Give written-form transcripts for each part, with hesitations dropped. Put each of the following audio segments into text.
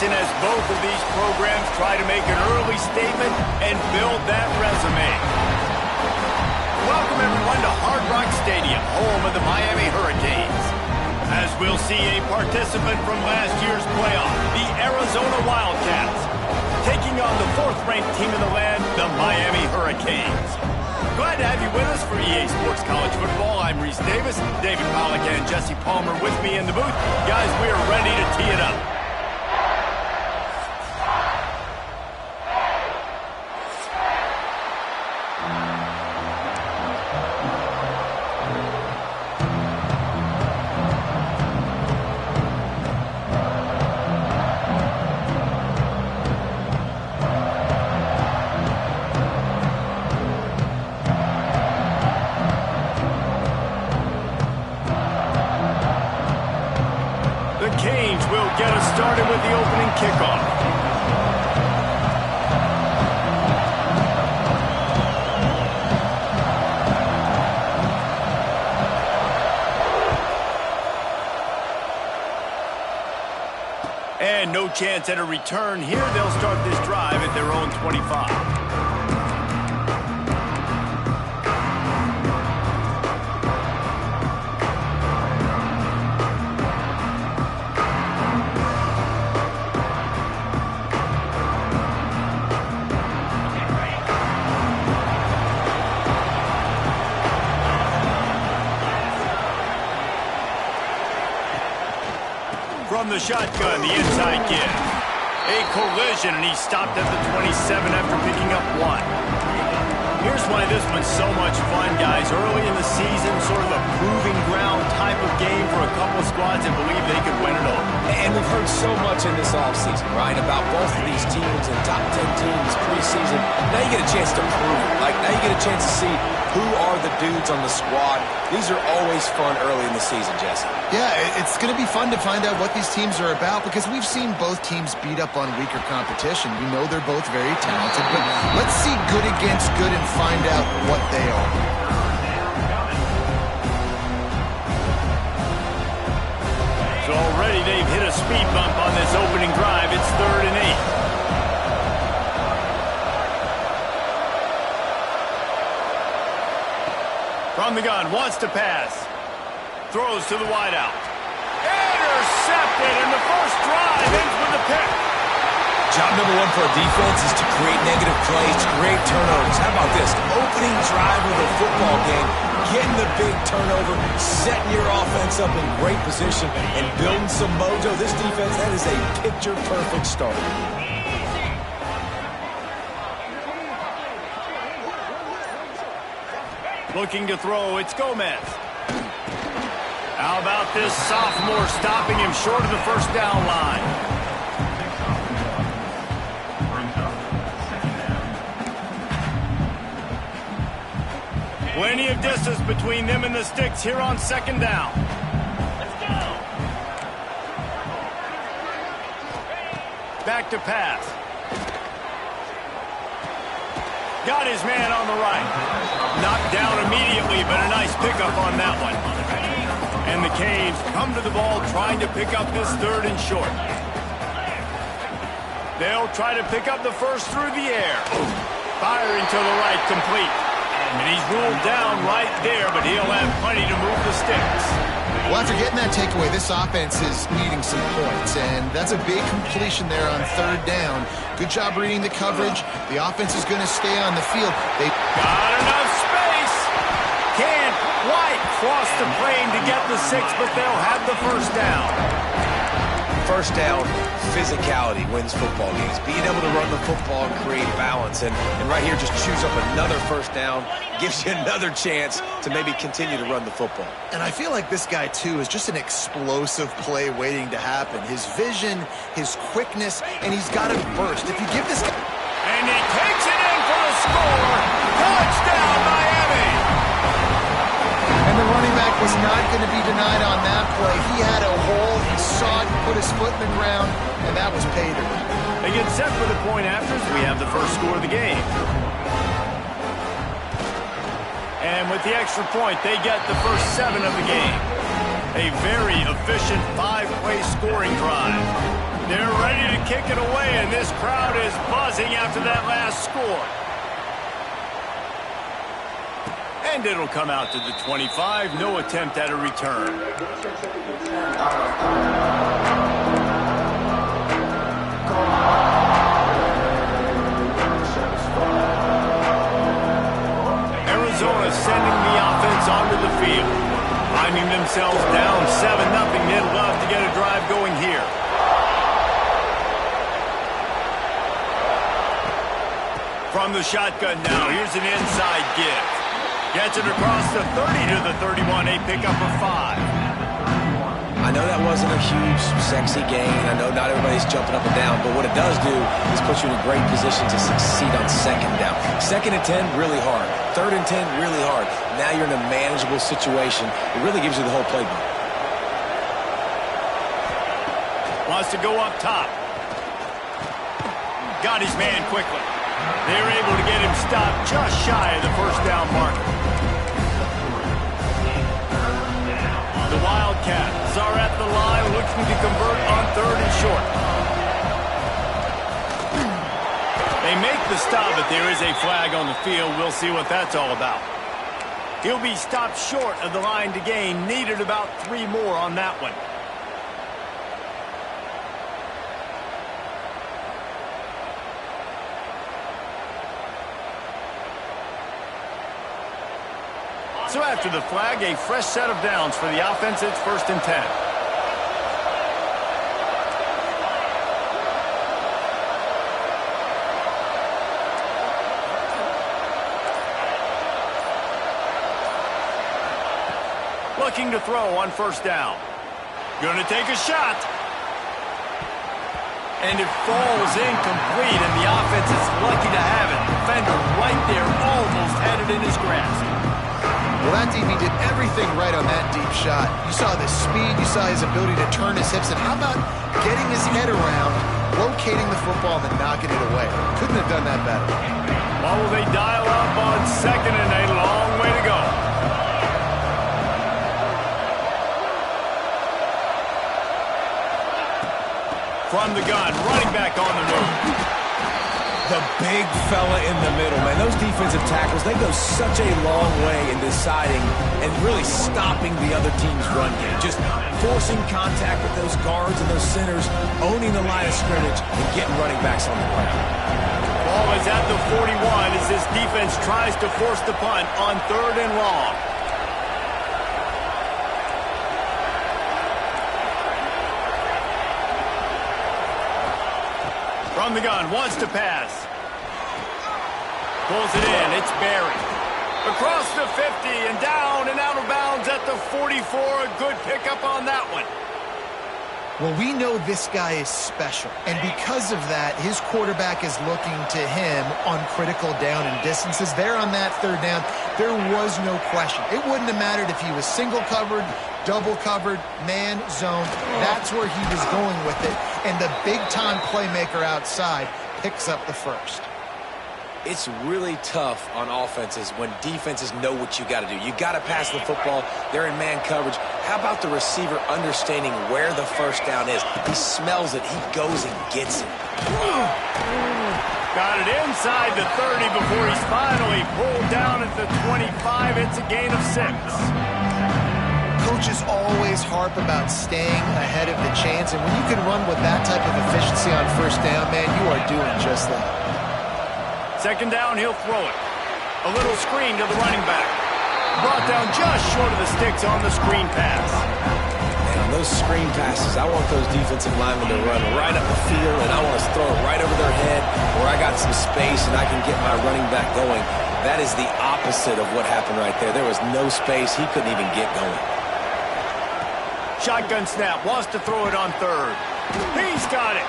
season as both of these programs try to make an early statement and build that resume. Welcome, everyone, to Hard Rock Stadium, home of the Miami Hurricanes. As we'll see a participant from last year's playoff, the Arizona Wildcats, taking on the fourth-ranked team in the land, the Miami Hurricanes. Glad to have you with us for EA Sports College Football. I'm Reese Davis, David Pollack and Jesse Palmer with me in the booth. Guys, we are ready to tee it up. Canes will get us started with the opening kickoff. And no chance at a return here. They'll start this drive at their own 25. From the shotgun, the inside give. A collision, and he stopped at the 27 after picking up one. Here's why this one's so much fun, guys. Early in the season, sort of a proving ground type of game for a couple squads that believe they could win it all. And we've heard so much in this offseason, right, about both of these teams and top 10 teams preseason. Now you get a chance to prove it. Like, now you get a chance to see who are the dudes on the squad. These are always fun early in the season, Jesse. Yeah, it's going to be fun to find out what these teams are about because we've seen both teams beat up on weaker competition. We know they're both very talented, but let's see good against good and find out what they are. So already they've hit a speed bump on this opening drive. It's 3rd and 8. From the gun, wants to pass. Throws to the wideout. Intercepted, and the first drive ends with a pick. Job number one for a defense is to create negative plays, to create turnovers. How about this? Opening drive of the football game, getting the big turnover, setting your offense up in great position, and building some mojo. This defense, that is a picture-perfect start. Looking to throw, it's Gomez. How about this sophomore stopping him short of the first down line? Plenty of distance between them and the sticks here on 2nd down. Let's go. Back to pass. Got his man on the right. Knocked down immediately, but a nice pickup on that one. And the Canes come to the ball trying to pick up this 3rd and short. They'll try to pick up the first through the air. Firing to the right, complete. And he's ruled down right there, but he'll have plenty to move the sticks. Well, after getting that takeaway, this offense is needing some points, and that's a big completion there on 3rd down. Good job reading the coverage. The offense is going to stay on the field. They got enough space. Can't quite cross the plane to get the 6, but they'll have the first down. First down, physicality wins football games. Being able to run the football and create balance. And right here, just choose up another first down. Gives you another chance to maybe continue to run the football. And I feel like this guy, too, is just an explosive play waiting to happen. His vision, his quickness, and he's got a burst. If you give this guy... And he takes it in for the score. Touchdown, Miami! And the running back was not going to be denied on that play. He had a hole, he saw it, put his foot in the ground, and that was pay dirt. They get set for the point afters. We have the first score of the game. And with the extra point, they get the first 7 of the game. A very efficient 5-play scoring drive. They're ready to kick it away, and this crowd is buzzing after that last score. And it'll come out to the 25. No attempt at a return. Arizona sending the offense onto the field. Finding themselves down 7-0. They'd love to get a drive going here. From the shotgun now, here's an inside give. Gets it across the 30 to the 31, a pickup of 5. I know that wasn't a huge, sexy gain. I know not everybody's jumping up and down, but what it does do is put you in a great position to succeed on second down. 2nd and 10, really hard. 3rd and 10, really hard. Now you're in a manageable situation. It really gives you the whole playbook. Wants to go up top. Got his man quickly. They're able to get him stopped just shy of the first down marker. The Wildcats are at the line looking to convert on 3rd and short. They make the stop, but there is a flag on the field. We'll see what that's all about. He'll be stopped short of the line to gain. Needed about 3 more on that one. So after the flag, a fresh set of downs for the offense. It's 1st and 10. Looking to throw on 1st down. Gonna take a shot. And it falls incomplete, and the offense is lucky to have it. Defender right there almost had it in his grasp. Well, that DB did everything right on that deep shot. You saw the speed, you saw his ability to turn his hips, and how about getting his head around, locating the football, and then knocking it away? Couldn't have done that better. Well, they dial up on 2nd and a long way to go. From the gun, running back on the move. The big fella in the middle, man. Those defensive tackles, they go such a long way in deciding and really stopping the other team's run game. Just forcing contact with those guards and those centers, owning the line of scrimmage, and getting running backs on the ground. Ball is at the 41 as this defense tries to force the punt on 3rd and long. From the gun, wants to pass. Pulls it in, it's buried. Across the 50 and down and out of bounds at the 44. A good pickup on that one. Well, we know this guy is special, and because of that, his quarterback is looking to him on critical down and distances. There on that 3rd down, there was no question. It wouldn't have mattered if he was single covered, double covered, man, zone. That's where he was going with it, and the big-time playmaker outside picks up the 1st. It's really tough on offenses when defenses know what you got to do. You got to pass the football. They're in man coverage. How about the receiver understanding where the 1st down is? He smells it. He goes and gets it. Got it inside the 30 before he's finally pulled down at the 25. It's a gain of 6. Coaches always harp about staying ahead of the chains, and when you can run with that type of efficiency on 1st down, man, you are doing just that. 2nd down, he'll throw it. A little screen to the running back. Brought down just short of the sticks on the screen pass. Man, on those screen passes, I want those defensive linemen to run right up the field, and I want to throw it right over their head where I got some space and I can get my running back going. That is the opposite of what happened right there. There was no space. He couldn't even get going. Shotgun snap, wants to throw it on 3rd. He's got it.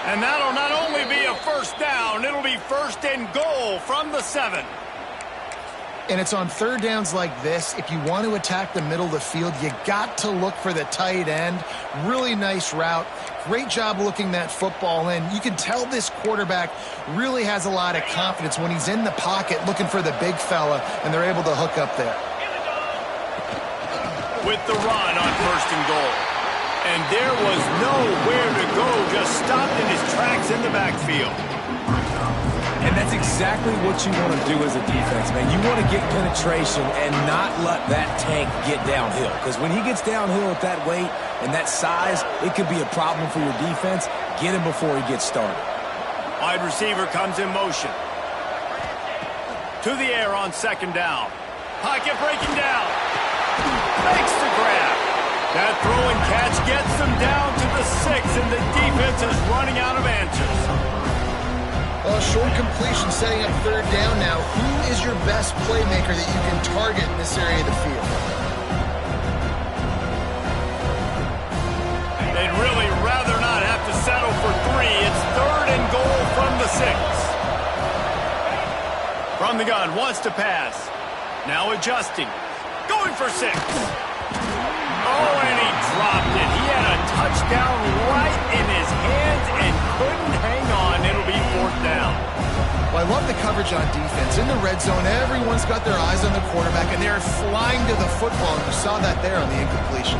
And that'll not only be a 1st down, it'll be 1st and goal from the 7. And it's on 3rd downs like this, if you want to attack the middle of the field, you got to look for the tight end. Really nice route. Great job looking that football in. You can tell this quarterback really has a lot of confidence when he's in the pocket looking for the big fella, and they're able to hook up there. With the run on 1st and goal. And there was nowhere to go, just stopped in his tracks in the backfield. And that's exactly what you want to do as a defense, man. You want to get penetration and not let that tank get downhill. Because when he gets downhill at that weight and that size, it could be a problem for your defense. Get him before he gets started. Wide receiver comes in motion. To the air on second down. Pocket breaking down. Makes the grab. That throw and catch gets them down to the 6, and the defense is running out of answers. Well, short completion setting up third down now. Who is your best playmaker that you can target in this area of the field? They'd really rather not have to settle for 3. It's third and goal from the 6. From the gun, wants to pass. Now adjusting. Going for 6. Oh, and he dropped it. He had a touchdown right in his hands and couldn't hang on. It'll be fourth down. Well, I love the coverage on defense. In the red zone, everyone's got their eyes on the quarterback, and they're flying to the football. And you saw that there on the incompletion.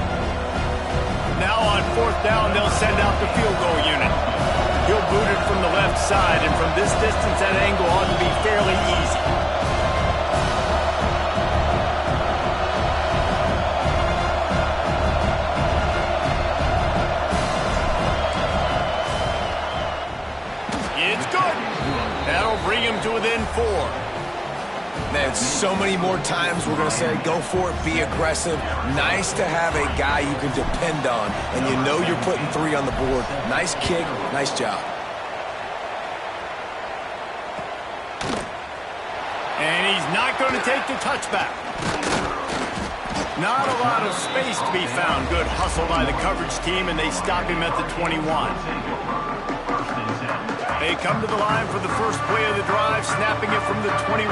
Now on fourth down, they'll send out the field goal unit. He'll boot it from the left side, and from this distance, that angle ought to be fairly easy. It's good. That'll bring him to within 4. Man, so many more times we're going to say, go for it, be aggressive. Nice to have a guy you can depend on, and you know you're putting 3 on the board. Nice kick, nice job. And he's not going to take the touchback. Not a lot of space to be found. Good hustle by the coverage team, and they stop him at the 21. They come to the line for the first play of the drive, snapping it from the 21.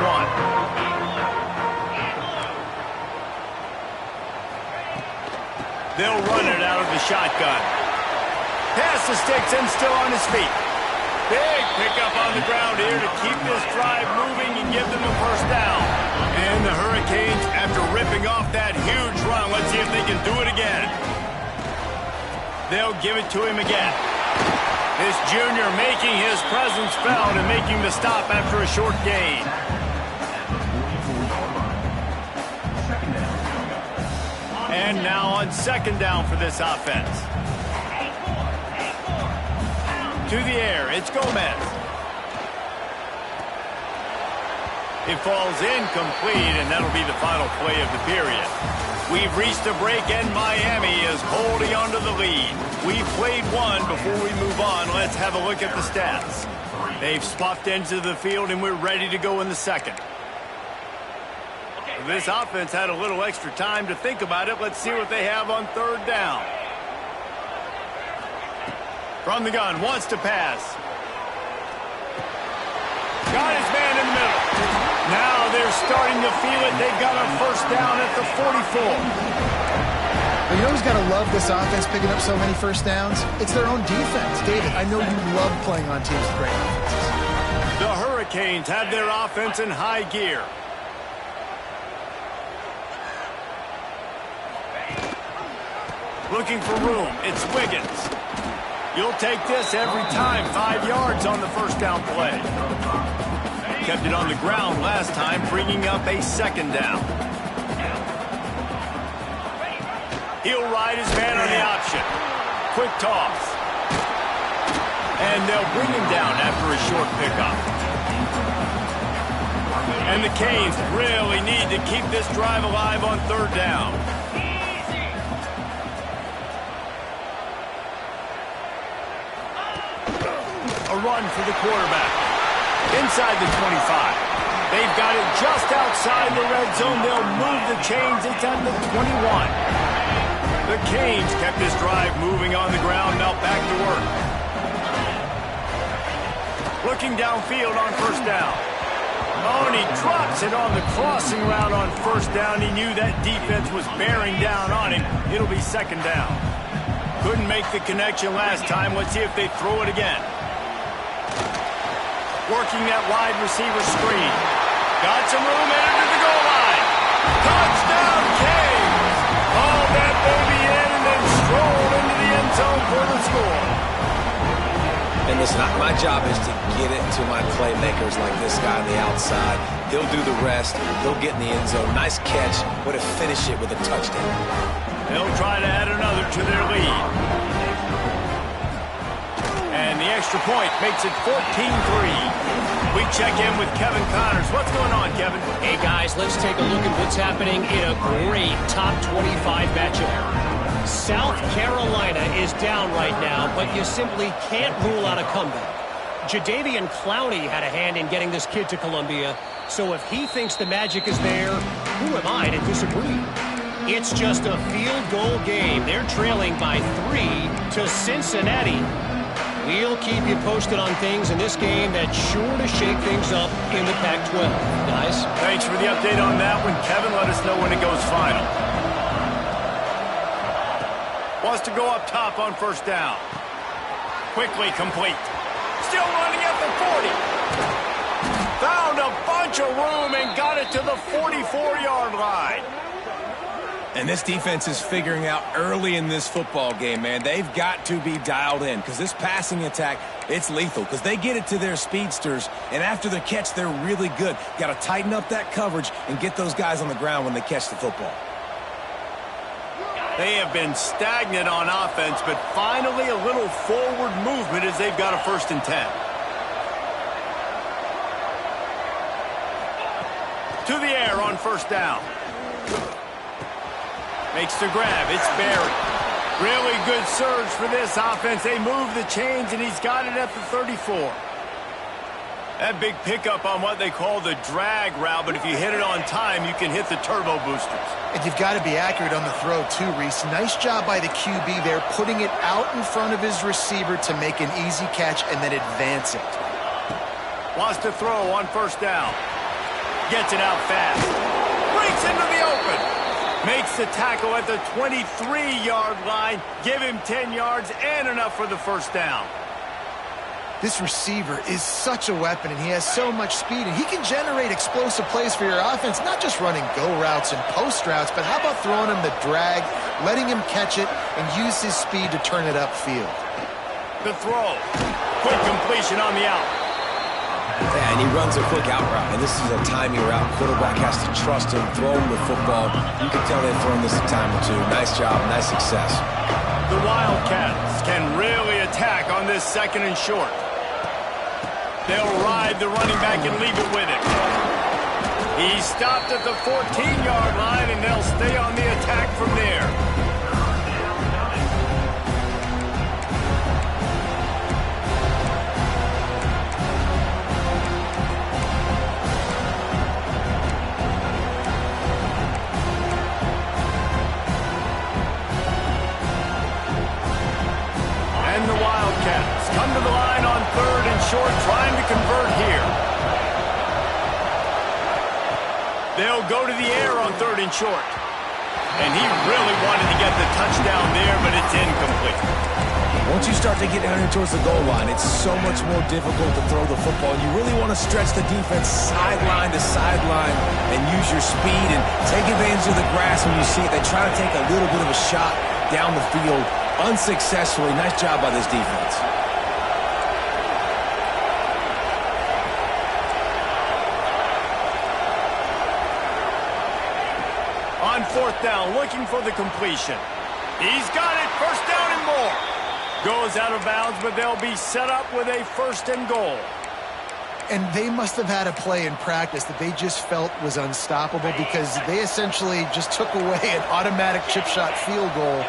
They'll run it out of the shotgun. Pass the sticks and still on his feet. Big pickup on the ground here to keep this drive moving and give them a first down. And the Hurricanes, after ripping off that huge run, let's see if they can do it again. They'll give it to him again. This junior making his presence felt and making the stop after a short gain. And now on second down for this offense. To the air, it's Gomez. It falls incomplete, and that'll be the final play of the period. We've reached a break, and Miami is holding on to the lead. We've played one. Before we move on, let's have a look at the stats. They've swapped ends of the field, and we're ready to go in the second. This offense had a little extra time to think about it. Let's see what they have on third down. From the gun, wants to pass. Got his man in the middle. Now they're starting to feel it. They've got a first down at the 44. But you know who's got to love this offense picking up so many first downs? It's their own defense. David, I know you love playing on teams with great offenses. The Hurricanes have their offense in high gear. Looking for room. It's Wiggins. You'll take this every time. 5 yards on the first down play. Kept it on the ground last time, bringing up a second down. He'll ride his man on the option. Quick toss. And they'll bring him down after a short pickup. And the Canes really need to keep this drive alive on third down. A run for the quarterback. Inside the 25. They've got it just outside the red zone. They'll move the chains. It's at the 21. The Canes kept this drive moving on the ground. Now back to work. Looking downfield on first down. Oh, and he drops it on the crossing route on first down. He knew that defense was bearing down on him. It'll be second down. Couldn't make the connection last time. Let's see if they throw it again. Working that wide receiver screen. Got some room into the goal line. Touchdown, Canes! Oh, that baby in and then strolled into the And listen, my job is to get it to my playmakers like this guy on the outside. They'll do the rest. They'll get in the end zone. Nice catch, but to finish it with a touchdown. They'll try to add another to their lead. And the extra point makes it 14-3. We check in with Kevin Connors. What's going on, Kevin? Hey, guys, let's take a look at what's happening in a great top 25 matchup. South Carolina is down right now, but you simply can't rule out a comeback. Jadeveon Clowney had a hand in getting this kid to Columbia, so if he thinks the magic is there, who am I to disagree? It's just a field goal game. They're trailing by 3 to Cincinnati. We'll keep you posted on things in this game that's sure to shake things up in the Pac-12. Guys? Thanks for the update on that one. Kevin, let us know when it goes final. Wants to go up top on first down. Quickly complete. Still running at the 40. Found a bunch of room and got it to the 44-yard line. And this defense is figuring out early in this football game, man. They've got to be dialed in because this passing attack, it's lethal because they get it to their speedsters, and after the catch, they're really good. Got to tighten up that coverage and get those guys on the ground when they catch the football. They have been stagnant on offense, but finally a little forward movement as they've got a 1st and 10. To the air on first down. Makes the grab. It's Barry. Really good surge for this offense. They move the chains, and he's got it at the 34. That big pickup on what they call the drag route, but if you hit it on time, you can hit the turbo boosters. And you've got to be accurate on the throw, too, Reese. Nice job by the QB there, putting it out in front of his receiver to make an easy catch and then advance it. Wants to throw on first down. Gets it out fast. Breaks into the open. Makes the tackle at the 23-yard line. Give him 10 yards and enough for the first down. This receiver is such a weapon, and he has so much speed, and he can generate explosive plays for your offense, not just running go routes and post routes, but how about throwing him the drag, letting him catch it, and use his speed to turn it upfield. The throw. Quick completion on the out. Yeah, and he runs a quick out route, and this is a timing route. Quarterback has to trust him, throw him the football. You can tell they've thrown this a time or two. Nice job, nice success. The Wildcats can really attack on this 2nd and short. They'll ride the running back and leave it with him. He stopped at the 14-yard line, and they'll stay on the attack from there. Come to the line on 3rd and short, trying to convert here. They'll go to the air on 3rd and short. And he really wanted to get the touchdown there, but it's incomplete. Once you start to get down here towards the goal line, it's so much more difficult to throw the football. You really want to stretch the defense sideline to sideline and use your speed and take advantage of the grass when you see it. They try to take a little bit of a shot down the field unsuccessfully. Nice job by this defense. On 4th down, looking for the completion. He's got it, 1st down and more. Goes out of bounds, but they'll be set up with a 1st and goal. And they must have had a play in practice that they just felt was unstoppable because they essentially just took away an automatic chip shot field goal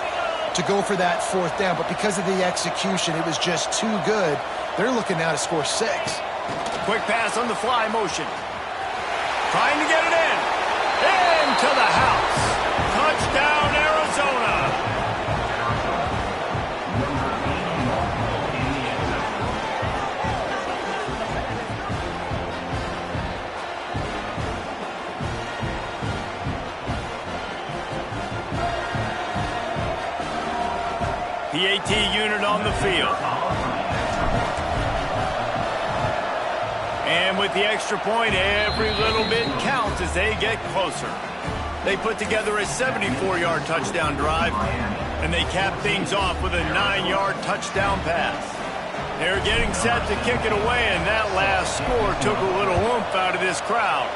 to go for that 4th down. But because of the execution, it was just too good. They're looking now to score 6. Quick pass on the fly motion. Trying to get it in. Into the house. Touchdown, Arizona. PAT unit on the field. And with the extra point, every little bit counts as they get closer. They put together a 74-yard touchdown drive, and they cap things off with a 9-yard touchdown pass. They're getting set to kick it away, and that last score took a little oomph out of this crowd.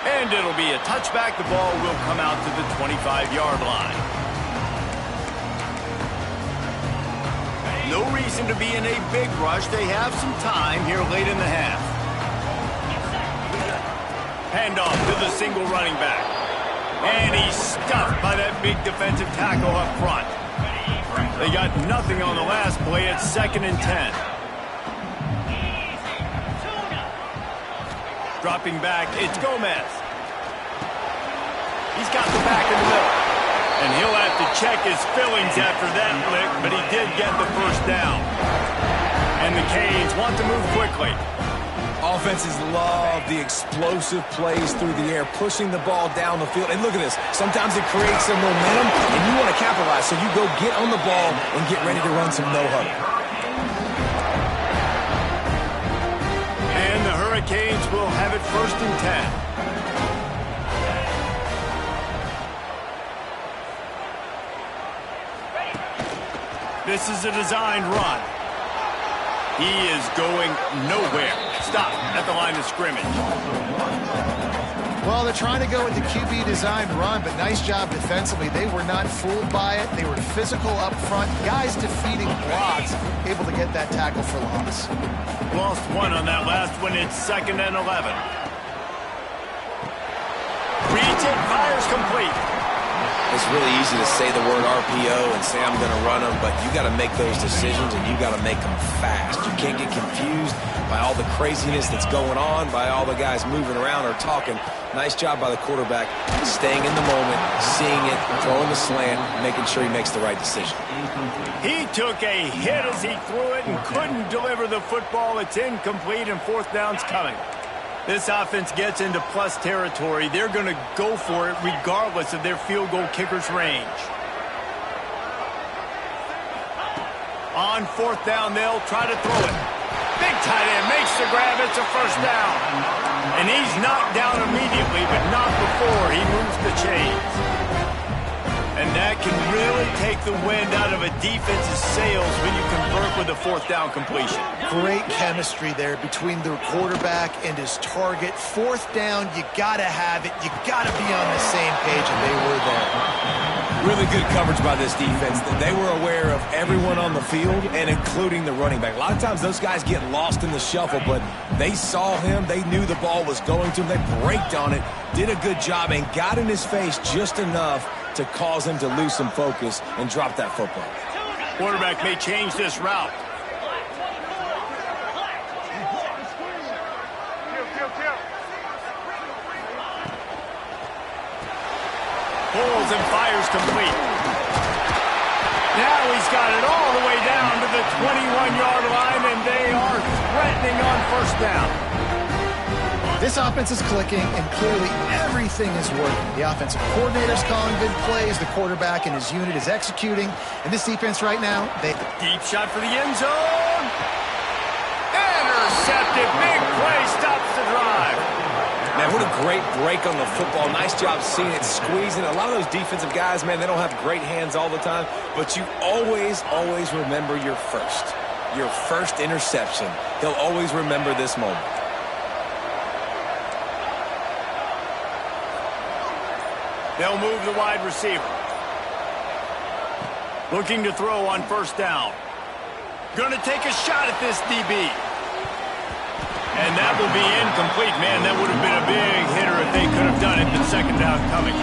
And it'll be a touchback. The ball will come out to the 25-yard line. No reason to be in a big rush. They have some time here late in the half. Handoff to the single running back. And he's stuffed by that big defensive tackle up front. They got nothing on the last play. It's 2nd and 10. Dropping back, it's Gomez. He's got the back in the middle. And he'll have to check his fillings after that lick, but he did get the first down. And the Canes want to move quickly. Offenses love the explosive plays through the air, pushing the ball down the field. And look at this. Sometimes it creates some momentum, and you want to capitalize. So you go get on the ball and get ready to run some no-huddle. And the Hurricanes will have it 1st and 10. This is a designed run. He is going nowhere. Stop at the line of scrimmage. Well, they're trying to go with the QB designed run, but nice job defensively. They were not fooled by it. They were physical up front. Guys defeating blocks, able to get that tackle for loss. Lost one on that last one. It's 2nd and 11. Reads it, fires complete. It's really easy to say the word RPO and say I'm going to run them, but you got to make those decisions and you got to make them fast. You can't get confused by all the craziness that's going on, by all the guys moving around or talking. Nice job by the quarterback, staying in the moment, seeing it, throwing the slant, making sure he makes the right decision. He took a hit as he threw it and couldn't deliver the football. It's incomplete and 4th down's coming. This offense gets into plus territory. They're going to go for it regardless of their field goal kicker's range. On 4th down, they'll try to throw it. Big tight end makes the grab. It's a 1st down. And he's knocked down immediately, but not before he moves the chains. And that can really take the wind out of a defense's sails when you convert with a 4th down completion. Great chemistry there between the quarterback and his target. 4th down, you got to have it. You got to be on the same page, and they were there. Really good coverage by this defense. They were aware of everyone on the field and including the running back. A lot of times those guys get lost in the shuffle, but they saw him. They knew the ball was going to him. They braked on it, did a good job, and got in his face just enough to cause him to lose some focus and drop that football. Quarterback may change this route. Pulls and fires complete. Now he's got it all the way down to the 21-yard line, and they are threatening on 1st down. This offense is clicking, and clearly everything is working. The offensive coordinator's calling good plays. The quarterback and his unit is executing. And this defense right now, Deep shot for the end zone. Intercepted. Big play stops the drive. Man, what a great break on the football. Nice job seeing it, squeezing. A lot of those defensive guys, man, they don't have great hands all the time. But you always, always remember your first interception. He'll always remember this moment. They'll move the wide receiver. Looking to throw on 1st down. Going to take a shot at this DB. And that will be incomplete. Man, that would have been a big hitter if they could have done it. The 2nd down coming.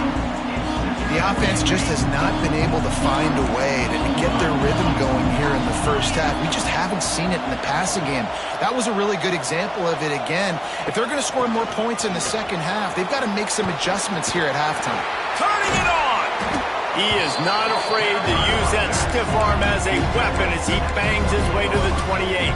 The offense just has not been able to find a way to get their rhythm going here in the 1st half. We just haven't seen it in the passing game. That was a really good example of it again. If they're going to score more points in the 2nd half, they've got to make some adjustments here at halftime. Turning it on. He is not afraid to use that stiff arm as a weapon as he bangs his way to the 28.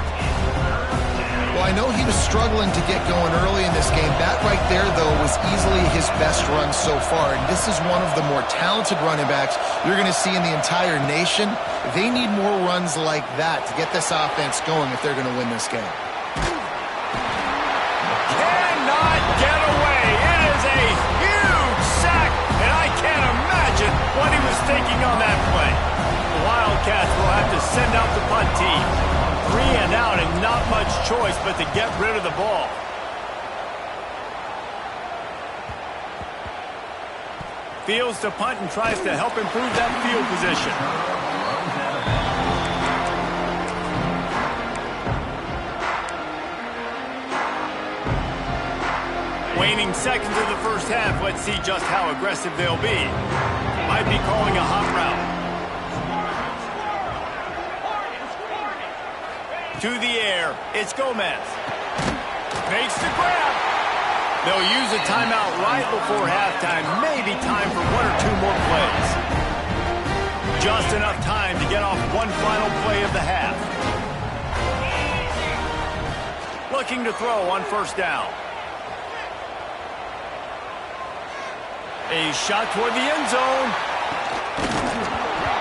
Well, I know he was struggling to get going early in this game. That right there, though, was easily his best run so far. And this is one of the more talented running backs you're going to see in the entire nation. They need more runs like that to get this offense going if they're going to win this game. Cannot get away. It is a huge sack, and I can't imagine what he was thinking on that play. Wildcats will have to send out the punt team. 3 and out and not much choice but to get rid of the ball. Fields to punt and tries to help improve that field position. Waning seconds of the first half. Let's see just how aggressive they'll be. Might be calling a hot route. To the air. It's Gomez. Makes the grab. They'll use a timeout right before halftime. Maybe time for 1 or 2 more plays. Just enough time to get off one final play of the half. Looking to throw on first down. A shot toward the end zone.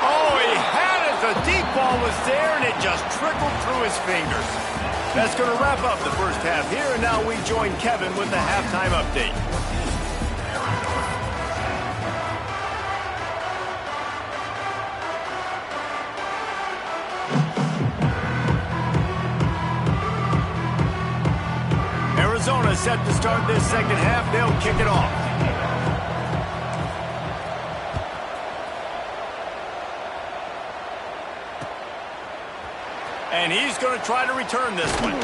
Oh, he had it. The deep ball was there, and it just trickled through his fingers. That's going to wrap up the first half here, and now we join Kevin with the halftime update. Arizona set to start this second half. They'll kick it off. And he's going to try to return this one.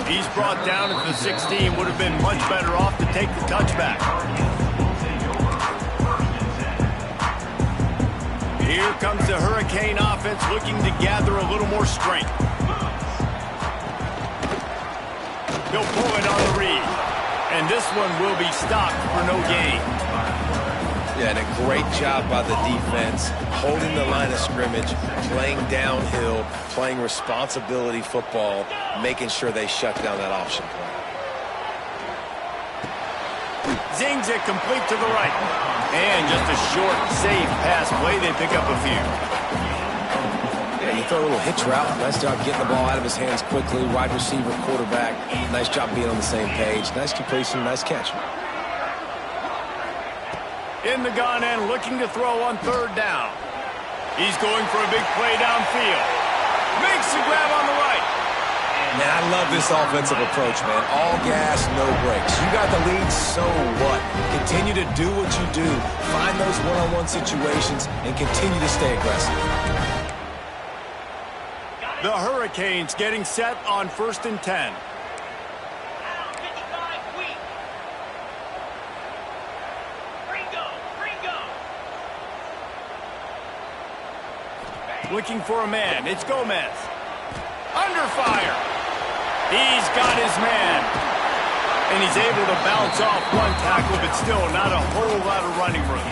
He's brought down at the 16. Would have been much better off to take the touchback. Here comes the Hurricane offense looking to gather a little more strength. He'll pull it on the read. And this one will be stopped for no gain. Yeah, and a great job by the defense, holding the line of scrimmage, playing downhill, playing responsibility football, making sure they shut down that option play. Zings it complete to the right. And just a short, safe pass play. They pick up a few. Yeah, you throw a little hitch route. Nice job getting the ball out of his hands quickly. Wide receiver, quarterback. Nice job being on the same page. Nice completion, nice catch. In the gun and looking to throw on third down. He's going for a big play downfield. Makes the grab on the right. Man, I love this offensive approach, man. All gas, no brakes. You got the lead, so what? Continue to do what you do. Find those one-on-one situations and continue to stay aggressive. The Hurricanes getting set on 1st and 10. Looking for a man. It's Gomez. Under fire. He's got his man. And he's able to bounce off one tackle, but still not a whole lot of running room.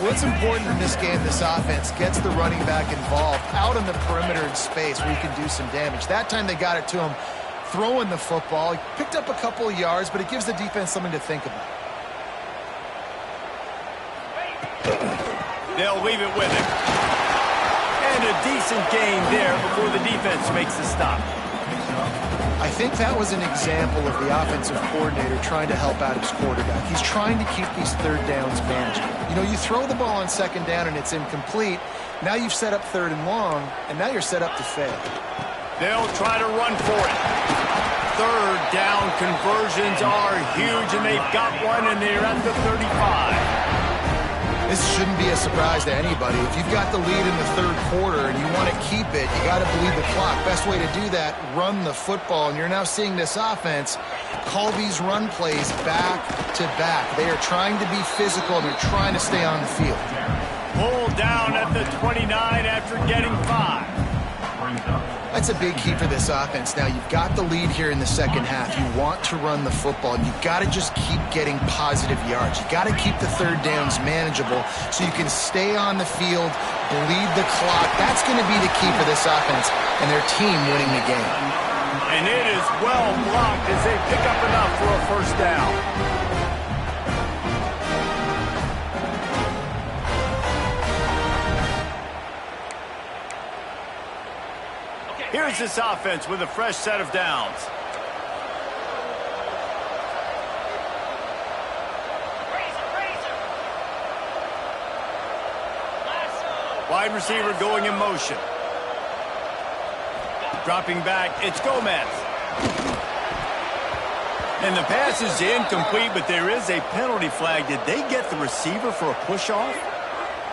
What's important in this game, this offense gets the running back involved out on the perimeter in space where he can do some damage. That time they got it to him throwing the football. He picked up a couple of yards, but it gives the defense something to think about. They'll leave it with him. And a decent gain there before the defense makes the stop. I think that was an example of the offensive coordinator trying to help out his quarterback. He's trying to keep these third downs manageable. You know, you throw the ball on second down and it's incomplete. Now you've set up third and long, and now you're set up to fail. They'll try to run for it. Third down conversions are huge, and they've got one, and they're at the 35. This shouldn't be a surprise to anybody. If you've got the lead in the third quarter and you want to keep it, you got to bleed the clock. Best way to do that, run the football. And you're now seeing this offense call these run plays back to back. They are trying to be physical, and they're trying to stay on the field. Pulled down at the 29 after getting 5. That's a big key for this offense. Now, you've got the lead here in the second half. You want to run the football, and you've got to just keep getting positive yards. You've got to keep the third downs manageable so you can stay on the field, bleed the clock. That's going to be the key for this offense and their team winning the game. And it is well blocked as they pick up enough for a first down. Here's this offense with a fresh set of downs. Wide receiver going in motion. Dropping back, it's Gomez. And the pass is incomplete, but there is a penalty flag. Did they get the receiver for a push-off?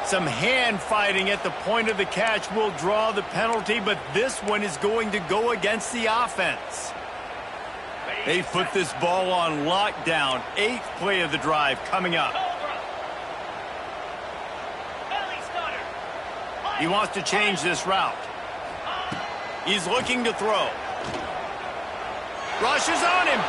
Some hand fighting at the point of the catch will draw the penalty, but this one is going to go against the offense. They put this ball on lockdown. 8th play of the drive coming up. He wants to change this route. He's looking to throw. Rushes on him.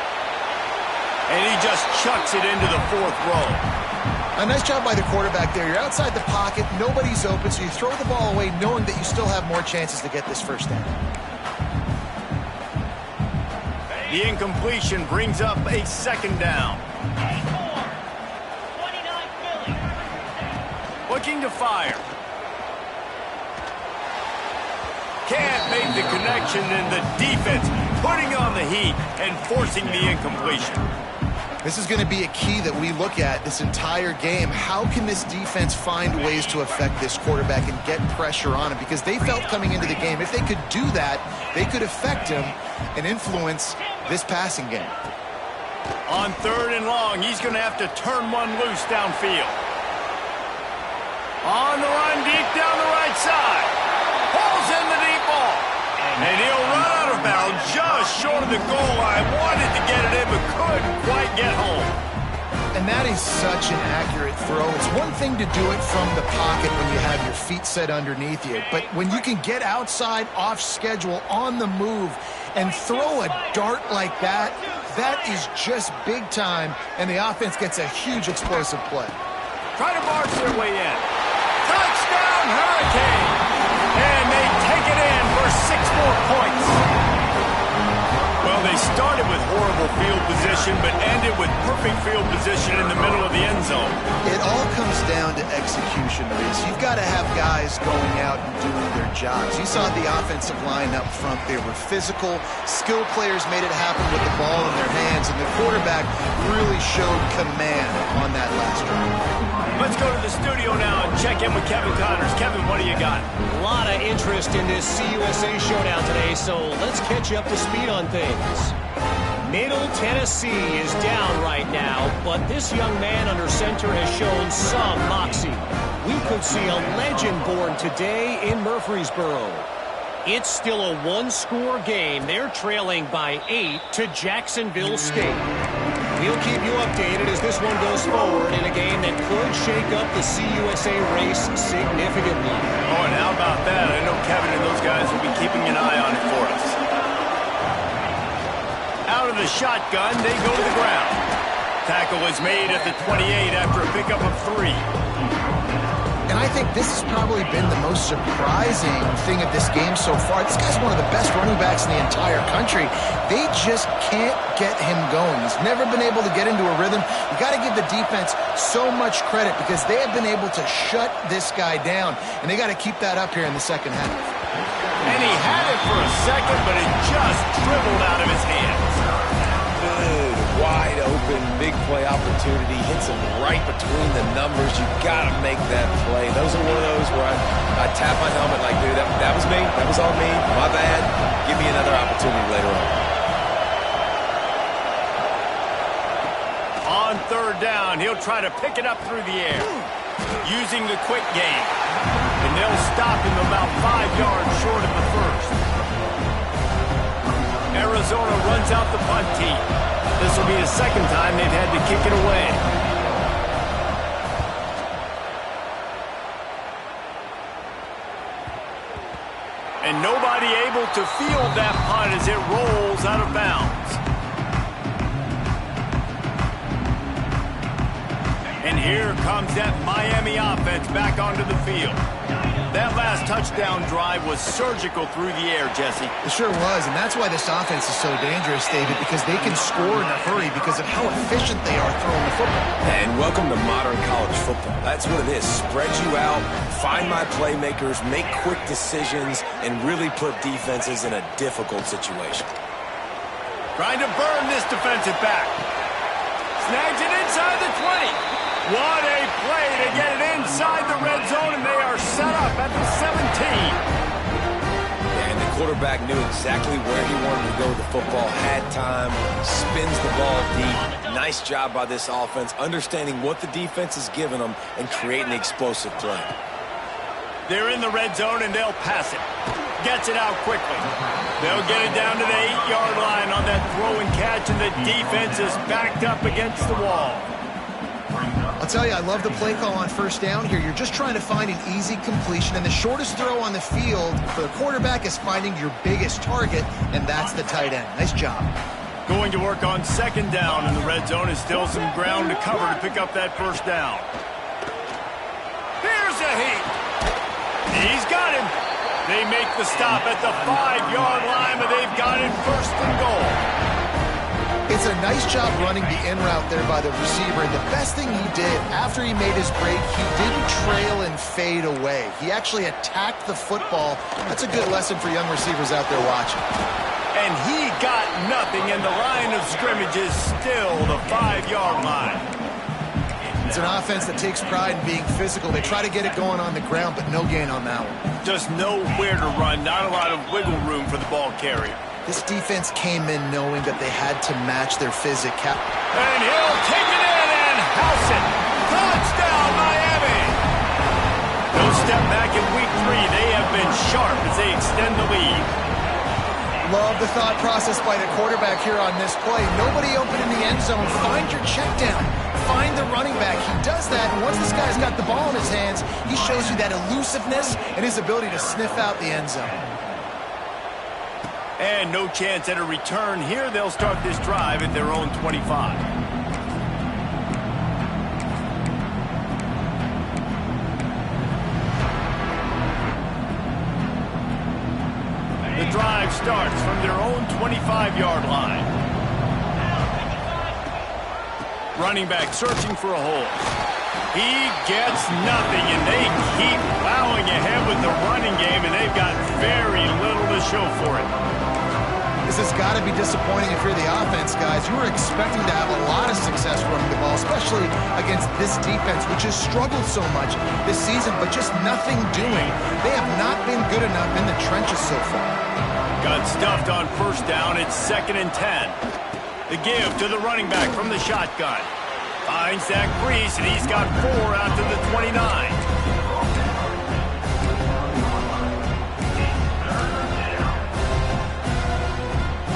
And he just chucks it into the 4th row. A nice job by the quarterback there. You're outside the pocket. Nobody's open, so you throw the ball away knowing that you still have more chances to get this first down. The incompletion brings up a 2nd down. Looking to fire. Can't make the connection, and the defense putting on the heat and forcing the incompletion. This is going to be a key that we look at this entire game. How can this defense find ways to affect this quarterback and get pressure on him? Because they felt coming into the game, if they could do that, they could affect him and influence this passing game. On 3rd and long, he's going to have to turn one loose downfield. On the run, deep down the right side. Pulls in the deep ball. And he'll run out of bounds just short of the goal line. Wanted to get it in, but couldn't quite get home. And that is such an accurate throw. It's one thing to do it from the pocket when you have your feet set underneath you. But when you can get outside, off schedule, on the move, and throw a dart like that, that is just big time. And the offense gets a huge explosive play. Try to march their way in. Touchdown, Hurricane! And they take it in for 6 more points. Well, they started with horrible field position, but ended with perfect field position in the middle of the end zone. It all comes down to execution, Reese. You've got to have guys going out and doing their jobs. You saw the offensive line up front. They were physical. Skilled players made it happen with the ball in their hands, and the quarterback really showed command on that last drive. Let's go to the studio now and check in with Kevin Connors. Kevin, what do you got? A lot of interest in this CUSA showdown today, so let's catch you up to speed on things. Middle Tennessee is down right now, but this young man under center has shown some moxie. We could see a legend born today in Murfreesboro. It's still a 1-score game. They're trailing by 8 to Jacksonville State. We'll keep you updated as this one goes forward in a game that could shake up the CUSA race significantly. Oh, and how about that? I know Kevin and those guys will be keeping an eye on it for us. Out of the shotgun, they go to the ground. Tackle is made at the 28 after a pickup of 3. And I think this has probably been the most surprising thing of this game so far. This guy's one of the best running backs in the entire country. They just can't get him going. He's never been able to get into a rhythm. You got to give the defense so much credit because they have been able to shut this guy down, and they got to keep that up here in the second half. And he had it for a second, but it just dribbled out of his hands. Good, wide open, big play opportunity. Hits him right between the numbers. You got to make that play. Those are one of those where I tap my helmet like, dude, that was me. That was on me. My bad. Give me another opportunity later on. On 3rd down, he'll try to pick it up through the air. Using the quick game. And they'll stop him about 5 yards short of the first. Arizona runs out the punt team. This will be the 2nd time they've had to kick it away. And nobody able to field that punt as it rolls out of bounds. And here comes that Miami offense back onto the field. That last touchdown drive was surgical through the air, Jesse. It sure was, and that's why this offense is so dangerous, David, because they can score in a hurry because of how efficient they are throwing the football. And welcome to modern college football. That's what it is. Spread you out, find my playmakers, make quick decisions, and really put defenses in a difficult situation. Trying to burn this defensive back. Snags it inside the 20. What a play to get it inside the red zone, and they are set up at the 17. And the quarterback knew exactly where he wanted to go with the football, had time, spins the ball deep. Nice job by this offense, understanding what the defense is giving them and creating the explosive play. They're in the red zone, and they'll pass it. Gets it out quickly. They'll get it down to the 8-yard line on that throw and catch, and the defense is backed up against the wall. I'll tell you, I love the play call on first down here. You're just trying to find an easy completion, and the shortest throw on the field for the quarterback is finding your biggest target, and that's the tight end. Nice job. Going to work on second down in the red zone. Is still some ground to cover to pick up that first down. Here's a heat. He's got him. They make the stop at the 5-yard line, but they've got it first and goal. It's a nice job running the in route there by the receiver. And the best thing he did after he made his break, he didn't trail and fade away. He actually attacked the football. That's a good lesson for young receivers out there watching. And he got nothing, and the line of scrimmage is still the 5-yard line. It's an offense that takes pride in being physical. They try to get it going on the ground, but no gain on that one. Just nowhere to run, not a lot of wiggle room for the ball carrier. This defense came in knowing that they had to match their physicality. And he'll take it in and house it. Touchdown, Miami! No step back in week 3. They have been sharp as they extend the lead. Love the thought process by the quarterback here on this play. Nobody open in the end zone. Find your check down. Find the running back. He does that, and once this guy's got the ball in his hands, he shows you that elusiveness and his ability to sniff out the end zone. And no chance at a return here. They'll start this drive at their own 25. The drive starts from their own 25-yard line. Running back searching for a hole. He gets nothing, and they keep plowing ahead with the running game, and they've got very little to show for it. This has got to be disappointing if you're the offense, guys. You were expecting to have a lot of success running the ball, especially against this defense, which has struggled so much this season, but just nothing doing. They have not been good enough in the trenches so far. Got stuffed on first down. It's 2nd and 10. The give to the running back from the shotgun. Finds that crease, and he's got 4 out to the 29.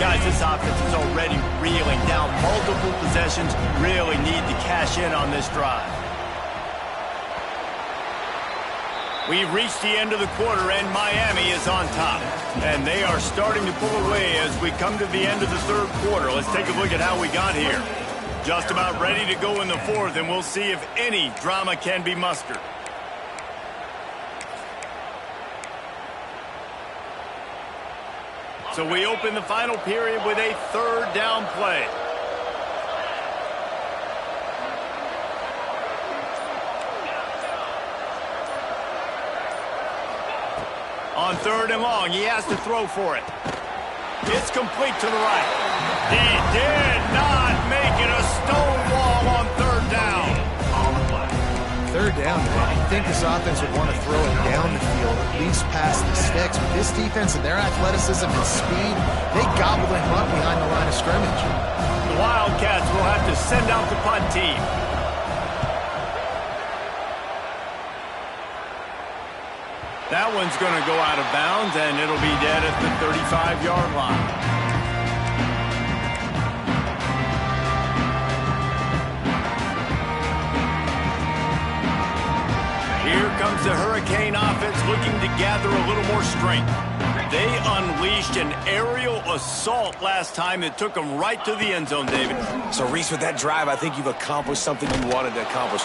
Guys, this offense is already reeling down multiple possessions. Really need to cash in on this drive. We've reached the end of the quarter, and Miami is on top. And they are starting to pull away as we come to the end of the third quarter. Let's take a look at how we got here. Just about ready to go in the fourth, and we'll see if any drama can be mustered. So we open the final period with a third down play. On 3rd and long, he has to throw for it. It's complete to the right. He did not make it a stone wall on 3rd down. 3rd down, man. You'd think this offense would want to throw it down the field, at least past the sticks. But this defense and their athleticism and speed, they gobbled him up behind the line of scrimmage. The Wildcats will have to send out the punt team. That one's going to go out of bounds, and it'll be dead at the 35-yard line. Here comes the Hurricane offense looking to gather a little more strength. They unleashed an aerial assault last time that took them right to the end zone, David. So, Reese, with that drive, I think you've accomplished something you wanted to accomplish.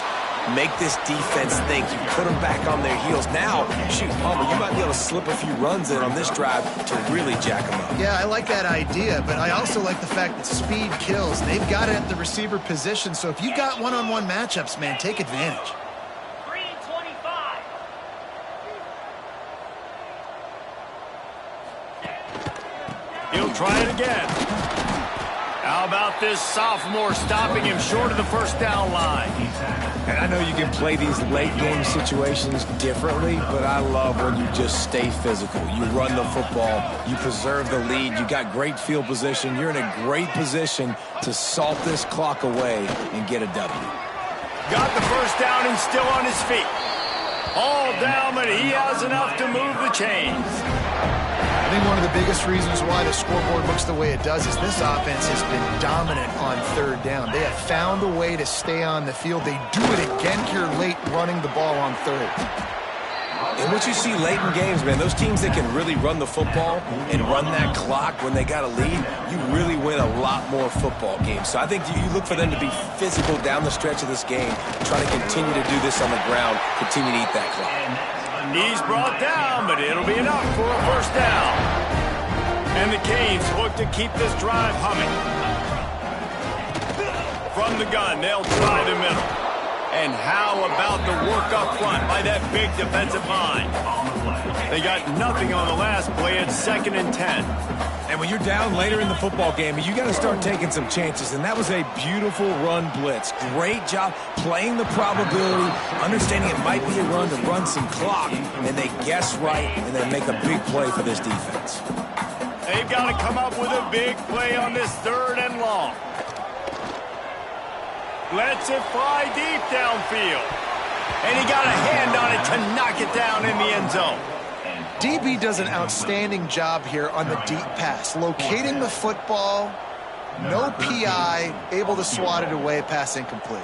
Make this defense think. You put them back on their heels. Now, shoot, Palmer, you might be able to slip a few runs in on this drive to really jack them up. Yeah, I like that idea, but I also like the fact that speed kills. They've got it at the receiver position, so if you got one-on-one matchups, man, take advantage. 3:25. He'll try it again. How about this sophomore stopping him short of the first down line? And I know you can play these late game situations differently, but I love when you just stay physical. You run the football, you preserve the lead, you got great field position, you're in a great position to salt this clock away and get a W. Got the first down and still on his feet. All down, but he has enough to move the chains. I think one of the biggest reasons why the scoreboard looks the way it does is this offense has been dominant on third down. They have found a way to stay on the field. They do it again here late, running the ball on third. And what you see late in games, man, those teams that can really run the football and run that clock when they got a lead, you really win a lot more football games. So I think you look for them to be physical down the stretch of this game, try to continue to do this on the ground, continue to eat that clock. Knees brought down, but it'll be enough for a first down. And the Canes look to keep this drive humming. From the gun, they'll try the middle. And how about the work up front by that big defensive line? They got nothing on the last play. It's 2nd and 10. And when you're down later in the football game, you got to start taking some chances. And that was a beautiful run blitz. Great job playing the probability, understanding it might be a run to run some clock, and they guess right and then make a big play for this defense. They've got to come up with a big play on this 3rd and long. Lets it fly deep downfield. And he got a hand on it to knock it down in the end zone. DB does an outstanding job here on the deep pass. Locating the football, no PI, able to swat it away, pass incomplete.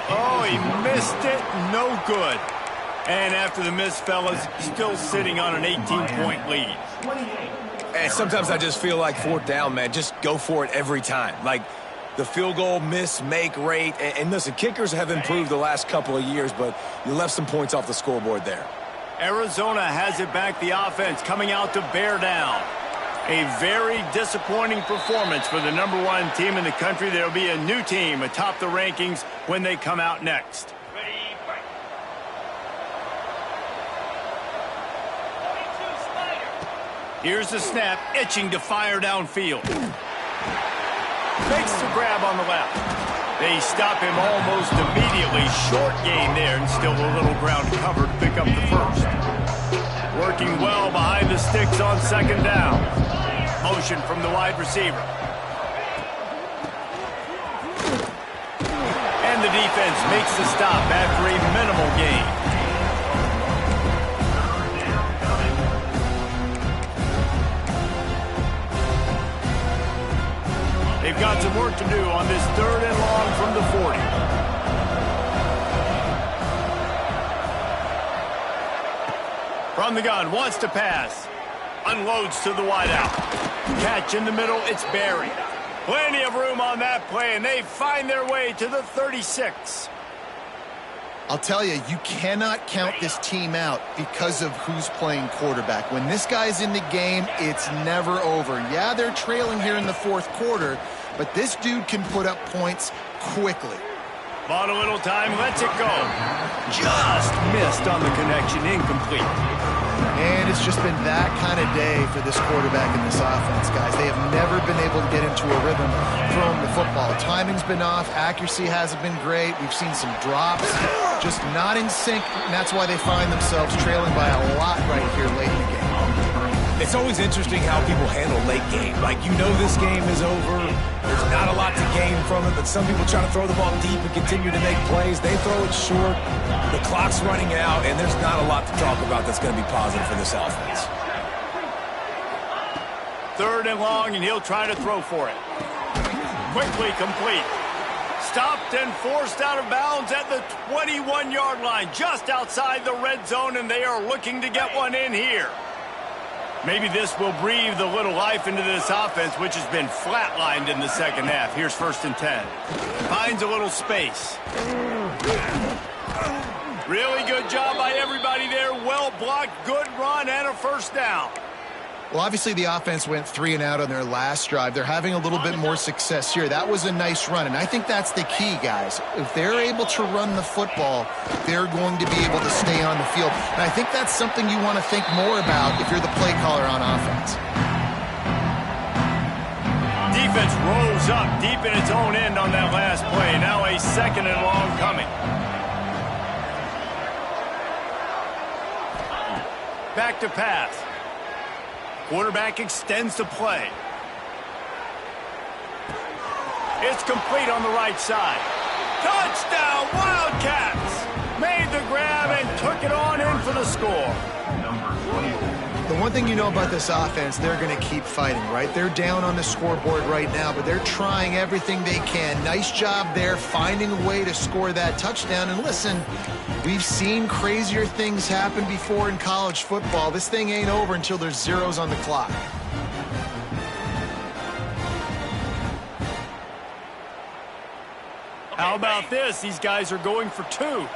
Oh, he missed it. No good. And after the miss, fellas, still sitting on an 18-point lead. And sometimes I just feel like 4th down, man, just go for it every time. Like the field goal miss-make rate. And listen, kickers have improved the last couple of years, but you left some points off the scoreboard there. Arizona has it back, the offense coming out to bear down. A very disappointing performance for the #1 team in the country. There'll be a new team atop the rankings when they come out next. Here's the snap, itching to fire downfield. Makes the grab on the left. They stop him almost immediately. Short gain there, and still a little ground cover to pick up the first. Working well behind the sticks on 2nd down. Motion from the wide receiver. And the defense makes the stop after a minimal gain. They've got some work to do on this 3rd and long from the 40. From the gun, wants to pass. Unloads to the wideout. Catch in the middle, it's Barry. Plenty of room on that play, and they find their way to the 36. I'll tell you, you cannot count this team out because of who's playing quarterback. When this guy's in the game, it's never over. Yeah, they're trailing here in the 4th quarter, but this dude can put up points quickly. Bought a little time, lets it go. Just missed on the connection, incomplete. And it's just been that kind of day for this quarterback in this offense, guys. They have never been able to get into a rhythm throwing the football. Timing's been off. Accuracy hasn't been great. We've seen some drops, just not in sync, and that's why they find themselves trailing by a lot right here late in the game. It's always interesting how people handle late game. Like, you know this game is over. There's not a lot to gain from it, but some people try to throw the ball deep and continue to make plays. They throw it short. The clock's running out, and there's not a lot to talk about that's going to be positive for this offense. 3rd and long, and he'll try to throw for it. Quickly complete. Stopped and forced out of bounds at the 21-yard line, just outside the red zone, and they are looking to get one in here. Maybe this will breathe a little life into this offense, which has been flatlined in the 2nd half. Here's 1st and 10. Finds a little space. Really good job by everybody there. Well blocked, good run, and a first down. Well, obviously the offense went 3 and out on their last drive. They're having a little bit more success here. That was a nice run, and I think that's the key, guys. If they're able to run the football, they're going to be able to stay on the field. And I think that's something you want to think more about if you're the play caller on offense. Defense rose up deep in its own end on that last play. Now a 2nd and long coming. Back to pass. Quarterback extends the play. It's complete on the right side. Touchdown, Wildcats! Made the grab and took it on in for the score. The one thing you know about this offense, they're going to keep fighting, right? They're down on the scoreboard right now, but they're trying everything they can. Nice job there, finding a way to score that touchdown. And listen, we've seen crazier things happen before in college football. This thing ain't over until there's zeros on the clock. How about this? These guys are going for 2.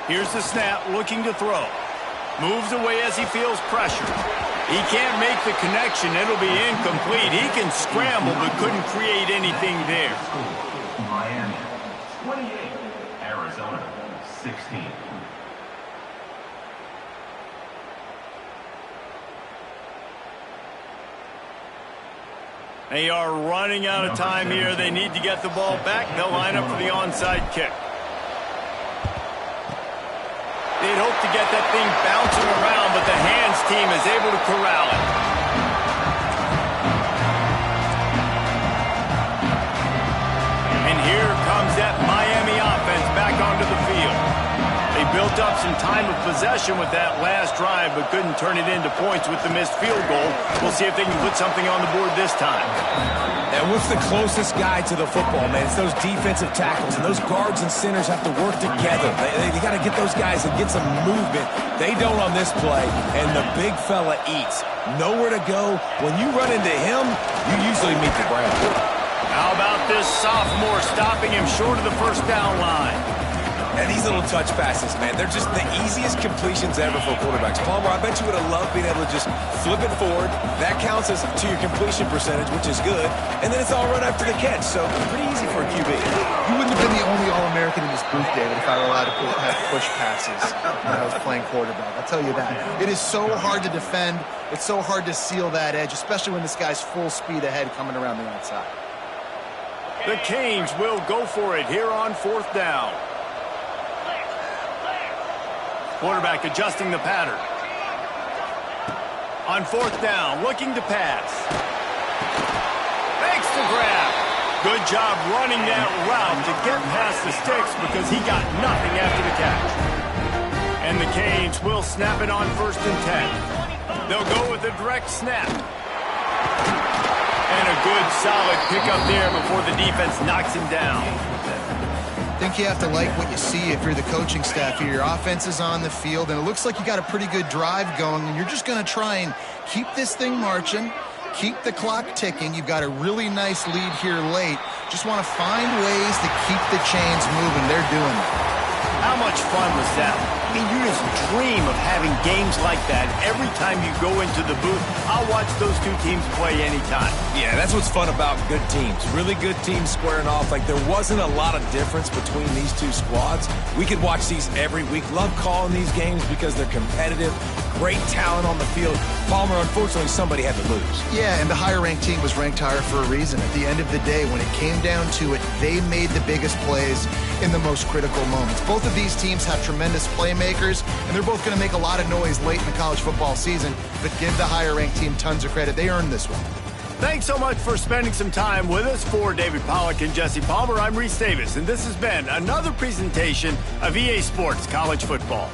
Here's the snap, looking to throw. Moves away as he feels pressure. He can't make the connection. It'll be incomplete. He can scramble, but couldn't create anything there. Miami, 28. Arizona, 16. They are running out of time here. They need to get the ball back. They'll line up for the onside kick. They'd hope to get that thing bouncing around, but the hands team is able to corral it. And here comes that Miami offense back onto the field. They built up some time of possession with that last drive, but couldn't turn it into points with the missed field goal. We'll see if they can put something on the board this time. And what's the closest guy to the football, man? It's those defensive tackles, and those guards and centers have to work together. They got to get those guys and get some movement. They don't on this play, and the big fella eats. Nowhere to go. When you run into him, you usually meet the ground. How about this sophomore stopping him short of the first down line? And these little touch passes, man, they're just the easiest completions ever for quarterbacks. Palmer, I bet you would have loved being able to just flip it forward. That counts as to your completion percentage, which is good. And then it's all right after the catch, so pretty easy for a QB. You wouldn't have been the only All-American in this booth, David, if I were allowed to have push passes when I was playing quarterback. I'll tell you that. It is so hard to defend. It's so hard to seal that edge, especially when this guy's full speed ahead coming around the outside. The Canes will go for it here on 4th down. Quarterback adjusting the pattern. On 4th down, looking to pass. Makes the grab. Good job running that route to get past the sticks because he got nothing after the catch. And the Canes will snap it on 1st and 10. They'll go with a direct snap. And a good solid pickup there before the defense knocks him down. I think you have to like what you see if you're the coaching staff here. Your offense is on the field, and it looks like you got a pretty good drive going, and you're just going to try and keep this thing marching, keep the clock ticking. You've got a really nice lead here late. Just want to find ways to keep the chains moving. They're doing it. How much fun was that? I mean, you just dream of having games like that every time you go into the booth. I'll watch those two teams play anytime. Yeah, that's what's fun about good teams. Really good teams squaring off. Like, there wasn't a lot of difference between these two squads. We could watch these every week. Love calling these games because they're competitive. Great talent on the field. Palmer, unfortunately, somebody had to lose. Yeah, and the higher-ranked team was ranked higher for a reason. At the end of the day, when it came down to it, they made the biggest plays in the most critical moments. Both of these teams have tremendous playmakers, and they're both going to make a lot of noise late in the college football season, but give the higher-ranked team tons of credit. They earned this one. Thanks so much for spending some time with us. For David Pollack and Jesse Palmer, I'm Reese Davis, and this has been another presentation of EA Sports College Football.